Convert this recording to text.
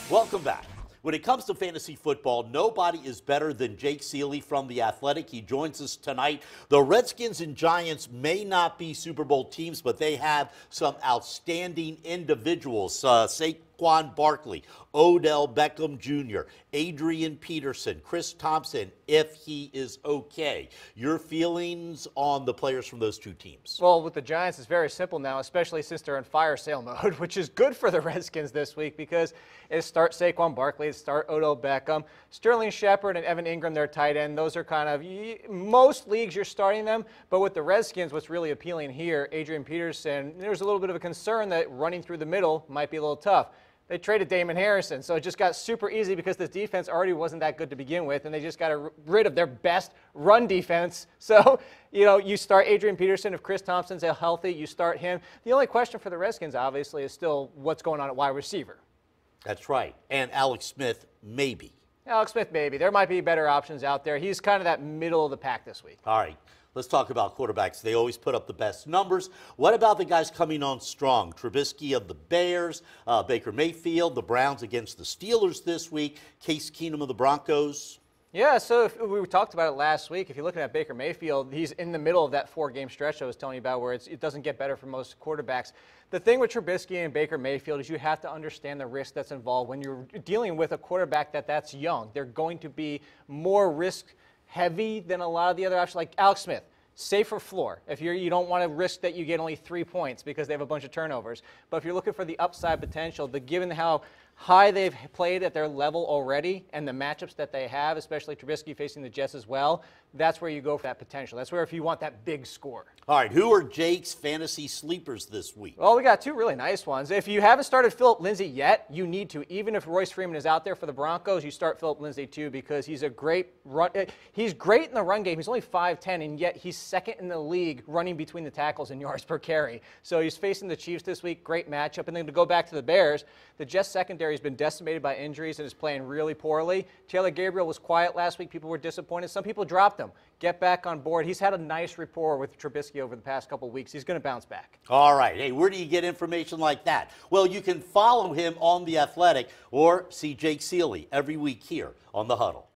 Welcome back. When it comes to fantasy football, nobody is better than Jake Ciely from The Athletic. He joins us tonight. The Redskins and Giants may not be Super Bowl teams, but they have some outstanding individuals. Saquon Barkley, Odell Beckham Jr., Adrian Peterson, Chris Thompson, if he is okay. Your feelings on the players from those two teams? Well, with the Giants, it's very simple now, especially since they're in fire sale mode, which is good for the Redskins this week because it starts Saquon Barkley, it starts Odell Beckham, Sterling Shepard and Evan Ingram, their tight end. Those are kind of, most leagues you're starting them, but with the Redskins, what's really appealing here, Adrian Peterson, there's a little bit of a concern that running through the middle might be a little tough. They traded Damon Harrison, so it just got super easy because this defense already wasn't that good to begin with, and they just got rid of their best run defense. So, you start Adrian Peterson. If Chris Thompson's healthy, you start him. The only question for the Redskins, obviously, is still what's going on at wide receiver. That's right. And Alex Smith, maybe. Alex Smith, maybe. There might be better options out there. He's kind of that middle of the pack this week. All right. Let's talk about quarterbacks. They always put up the best numbers. What about the guys coming on strong? Trubisky of the Bears, Baker Mayfield, the Browns against the Steelers this week, Case Keenum of the Broncos. Yeah, so we talked about it last week. If you're looking at Baker Mayfield, he's in the middle of that four-game stretch I was telling you about where it doesn't get better for most quarterbacks. The thing with Trubisky and Baker Mayfield is you have to understand the risk that's involved when you're dealing with a quarterback that's young. They're going to be more risk-heavy than a lot of the other options, like Alex Smith. Safer floor if you don't want to risk that you get only 3 points because they have a bunch of turnovers. But if you're looking for the upside potential, given how high they've played at their level already and the matchups that they have, especially Trubisky facing the Jets as well, that's where you go for that potential. That's where if you want that big score. All right, who are Jake's fantasy sleepers this week? Well, we got two really nice ones. If you haven't started Phillip Lindsay yet, you need to. Even if Royce Freeman is out there for the Broncos, you start Phillip Lindsay too because he's a great run. He's great in the run game. He's only 5'10", and yet he's second in the league running between the tackles in yards per carry. So he's facing the Chiefs this week. Great matchup. And then to go back to the Bears, the Jets secondary has been decimated by injuries and is playing really poorly. Taylor Gabriel was quiet last week. People were disappointed. Some people dropped him. Get back on board. He's had a nice rapport with Trubisky over the past couple of weeks. He's going to bounce back. All right. Hey, where do you get information like that? Well, you can follow him on The Athletic or see Jake Ciely every week here on The Huddle.